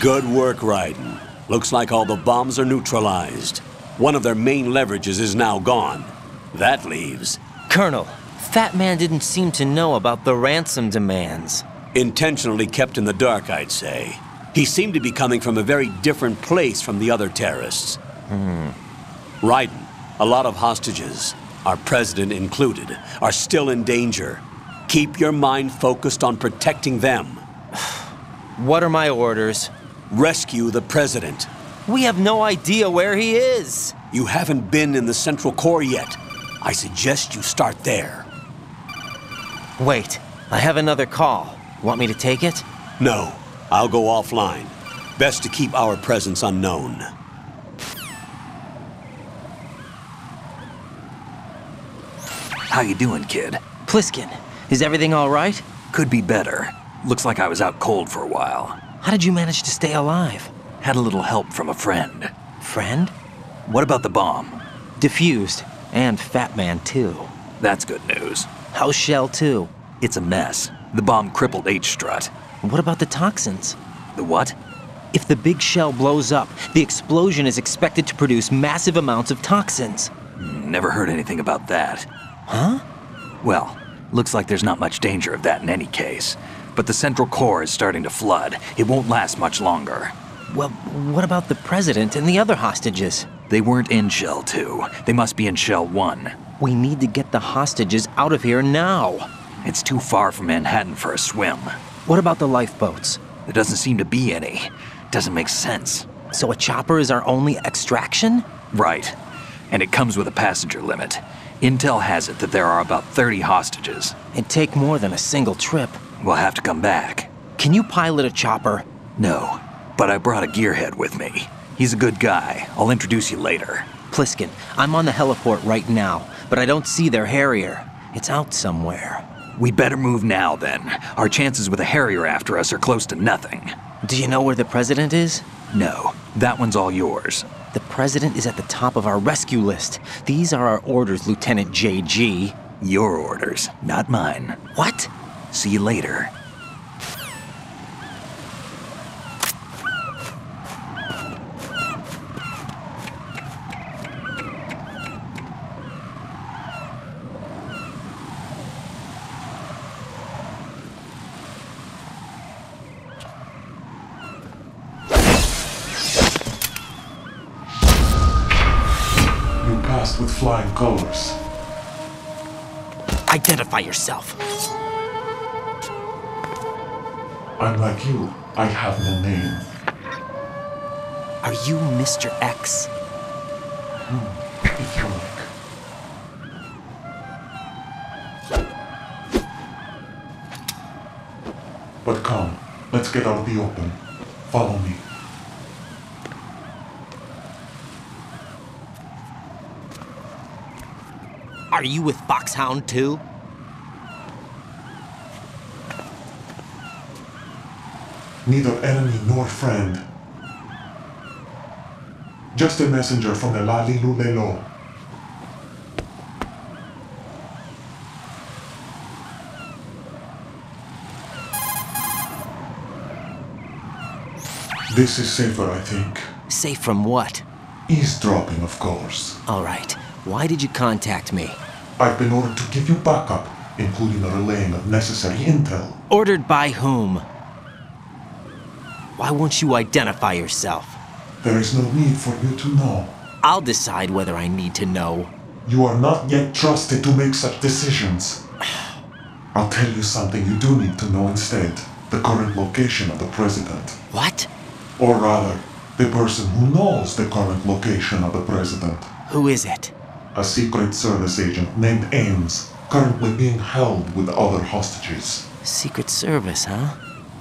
Good work, Raiden. Looks like all the bombs are neutralized. One of their main leverages is now gone. That leaves... Colonel, Fat Man didn't seem to know about the ransom demands. Intentionally kept in the dark, I'd say. He seemed to be coming from a very different place from the other terrorists. Raiden, a lot of hostages, our president included, are still in danger. Keep your mind focused on protecting them. What are my orders? Rescue the president. We have no idea where he is. You haven't been in the Central Core yet. I suggest you start there. Wait, I have another call. Want me to take it? No, I'll go offline. Best to keep our presence unknown. How you doing, kid? Pliskin, is everything all right? Could be better. Looks like I was out cold for a while. How did you manage to stay alive? Had a little help from a friend. Friend? What about the bomb? Diffused. And Fat Man, too. That's good news. How's Shell, too? It's a mess. The bomb crippled H-Strut. What about the toxins? The what? If the big shell blows up, the explosion is expected to produce massive amounts of toxins. Never heard anything about that. Huh? Well, looks like there's not much danger of that in any case. But the Central Core is starting to flood. It won't last much longer. Well, what about the president and the other hostages? They weren't in Shell 2. They must be in Shell 1. We need to get the hostages out of here now. It's too far from Manhattan for a swim. What about the lifeboats? There doesn't seem to be any. Doesn't make sense. So a chopper is our only extraction? Right. And it comes with a passenger limit. Intel has it that there are about 30 hostages. It'd take more than a single trip. We'll have to come back. Can you pilot a chopper? No, but I brought a gearhead with me. He's a good guy. I'll introduce you later. Pliskin, I'm on the heliport right now, but I don't see their Harrier. It's out somewhere. We'd better move now, then. Our chances with a Harrier after us are close to nothing. Do you know where the president is? No, that one's all yours. The president is at the top of our rescue list. These are our orders, Lieutenant JG. Your orders, not mine. What? See you later. With flying colors. Identify yourself. I'm like you. I have no name. Are you Mr. X? If you like. But come, let's get out of the open. Follow me. Are you with Foxhound too? Neither enemy nor friend. Just a messenger from the Lalilulelo. This is safer, I think. Safe from what? Eavesdropping, of course. All right. Why did you contact me? I've been ordered to give you backup, including the relaying of necessary intel. Ordered by whom? Why won't you identify yourself? There is no need for you to know. I'll decide whether I need to know. You are not yet trusted to make such decisions. I'll tell you something you do need to know instead. The current location of the president. What? Or rather, the person who knows the current location of the president. Who is it? A Secret Service agent named Ames, currently being held with other hostages. Secret Service, huh?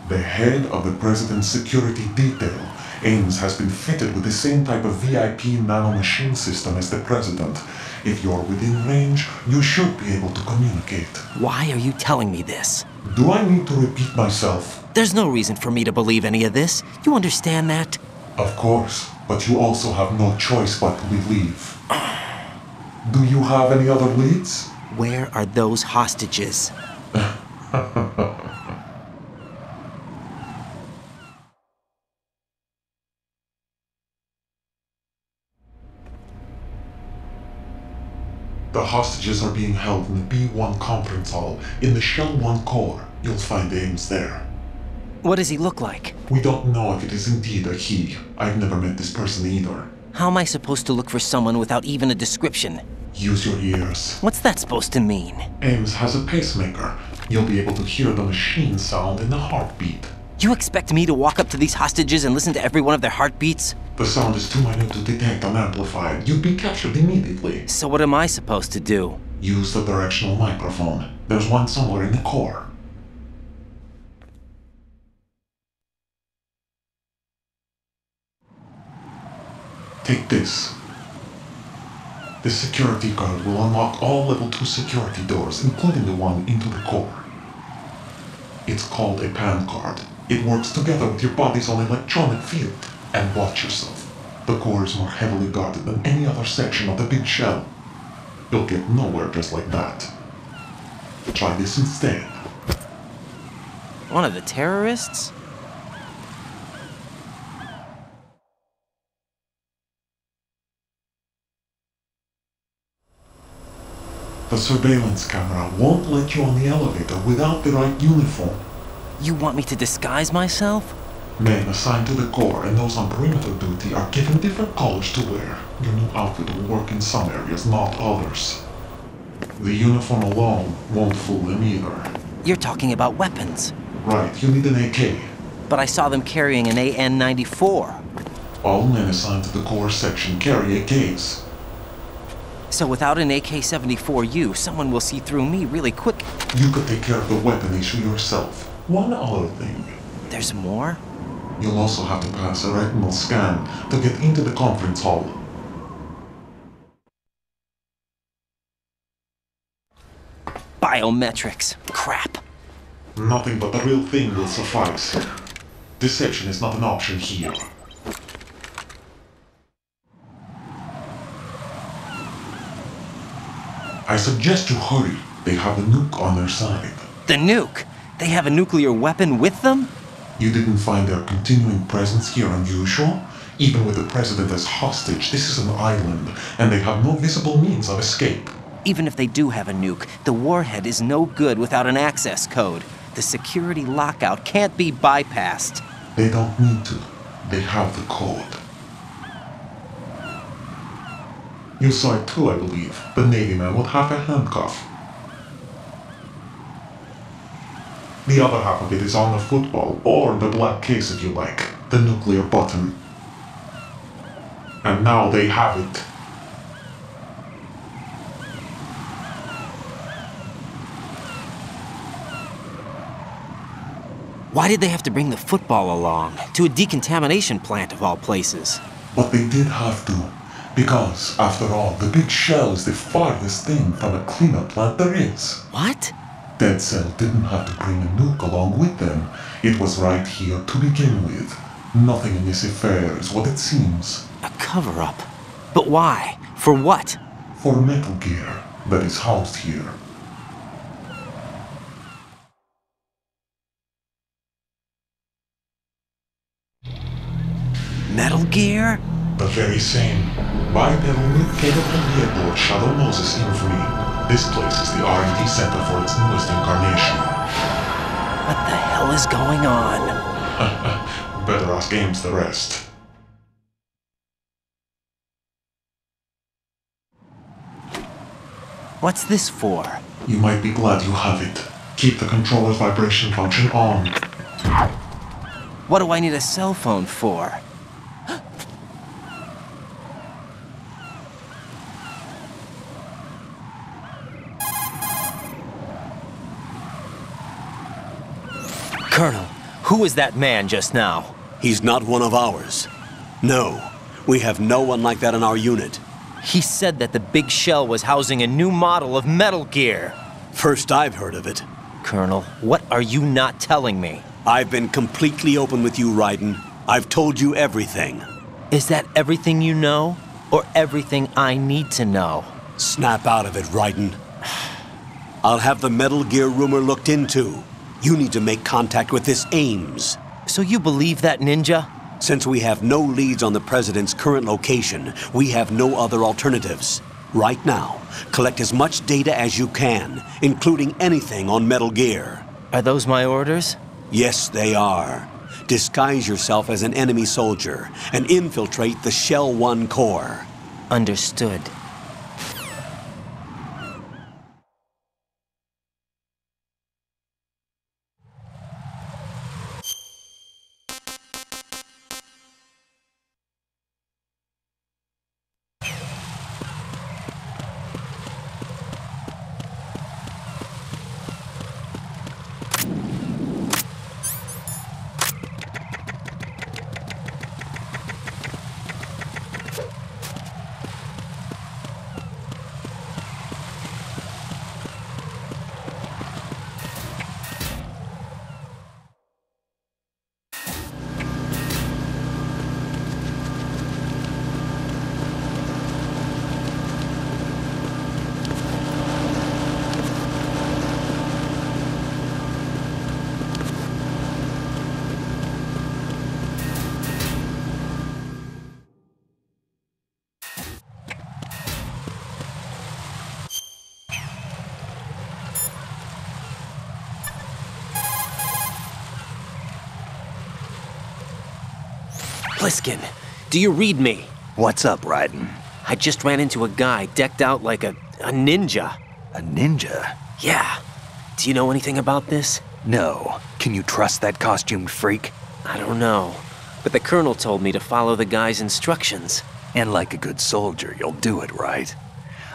The head of the president's security detail, Ames has been fitted with the same type of VIP nanomachine system as the president. If you're within range, you should be able to communicate. Why are you telling me this? Do I need to repeat myself? There's no reason for me to believe any of this. You understand that? Of course, but you also have no choice but to believe. Do you have any other leads? Where are those hostages? The hostages are being held in the B1 conference hall in the Shell 1 core. You'll find Ames there. What does he look like? We don't know if it is indeed a he. I've never met this person either. How am I supposed to look for someone without even a description? Use your ears. What's that supposed to mean? Ames has a pacemaker. You'll be able to hear the machine sound in the heartbeat. You expect me to walk up to these hostages and listen to every one of their heartbeats? The sound is too minute to detect unamplified. You'd be captured immediately. So what am I supposed to do? Use the directional microphone. There's one somewhere in the core. Take this. This security card will unlock all level 2 security doors, including the one into the core. It's called a PAN card. It works together with your body's own electronic field. And watch yourself. The core is more heavily guarded than any other section of the big shell. You'll get nowhere just like that. Try this instead. One of the terrorists? The surveillance camera won't let you on the elevator without the right uniform. You want me to disguise myself? Men assigned to the core and those on perimeter duty are given different colors to wear. Your new outfit will work in some areas, not others. The uniform alone won't fool them either. You're talking about weapons. Right, you need an AK. But I saw them carrying an AN-94. All men assigned to the core section carry AKs. So without an AK-74U, someone will see through me really quick. You could take care of the weapon issue yourself. One other thing. There's more? You'll also have to pass a retinal scan to get into the conference hall. Biometrics. Crap. Nothing but the real thing will suffice. Deception is not an option here. I suggest you hurry. They have the nuke on their side. The nuke? They have a nuclear weapon with them? You didn't find their continuing presence here unusual? Even with the president as hostage, this is an island, and they have no visible means of escape. Even if they do have a nuke, the warhead is no good without an access code. The security lockout can't be bypassed. They don't need to. They have the code. You saw it too, I believe. The Navy man with half a handcuff. The other half of it is on the football, or the black case if you like. The nuclear button. And now they have it. Why did they have to bring the football along? To a decontamination plant of all places. But they did have to. Because, after all, the big shell is the farthest thing from a cleanup plant there is. What? Dead Cell didn't have to bring a nuke along with them. It was right here to begin with. Nothing in this affair is what it seems. A cover-up. But why? For what? For Metal Gear that is housed here. Metal Gear? The very same. Bipedal nuke came from the airport Shadow Moses infamy. This place is the R&D center for its newest incarnation. What the hell is going on? Better ask Ames the rest. What's this for? You might be glad you have it. Keep the controller's vibration function on. What do I need a cell phone for? Colonel, who was that man just now? He's not one of ours. No, we have no one like that in our unit. He said that the big shell was housing a new model of Metal Gear. First I've heard of it. Colonel, what are you not telling me? I've been completely open with you, Raiden. I've told you everything. Is that everything you know? Or everything I need to know? Snap out of it, Raiden. I'll have the Metal Gear rumor looked into. You need to make contact with this Ames. So you believe that ninja? Since we have no leads on the President's current location, we have no other alternatives. Right now, collect as much data as you can, including anything on Metal Gear. Are those my orders? Yes, they are. Disguise yourself as an enemy soldier and infiltrate the Shell 1 core. Understood. Pliskin, do you read me? What's up, Raiden? I just ran into a guy decked out like a ninja. A ninja? Yeah. Do you know anything about this? No. Can you trust that costumed freak? I don't know. But the colonel told me to follow the guy's instructions. And like a good soldier, you'll do it, right?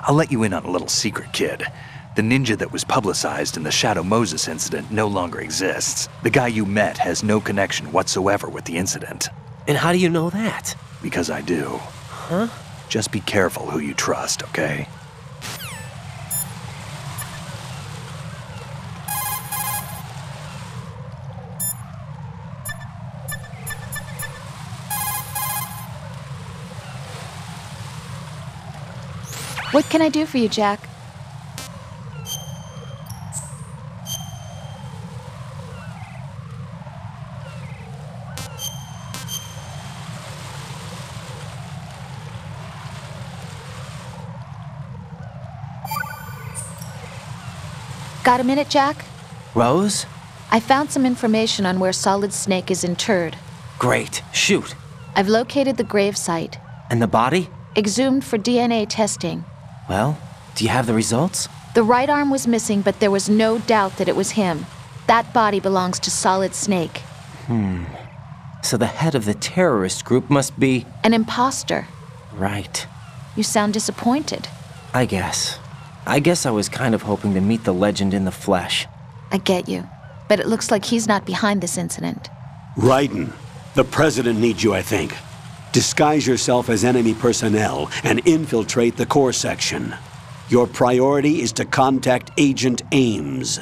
I'll let you in on a little secret, kid. The ninja that was publicized in the Shadow Moses incident no longer exists. The guy you met has no connection whatsoever with the incident. And how do you know that? Because I do. Huh? Just be careful who you trust, okay? What can I do for you, Jack? Got a minute, Jack? Rose? I found some information on where Solid Snake is interred. Great. Shoot. I've located the grave site. And the body? Exhumed for DNA testing. Well, do you have the results? The right arm was missing, but there was no doubt that it was him. That body belongs to Solid Snake. So the head of the terrorist group must be... An imposter. Right. You sound disappointed. I guess I was kind of hoping to meet the legend in the flesh. I get you. But it looks like he's not behind this incident. Raiden, the President needs you, I think. Disguise yourself as enemy personnel and infiltrate the core section. Your priority is to contact Agent Ames.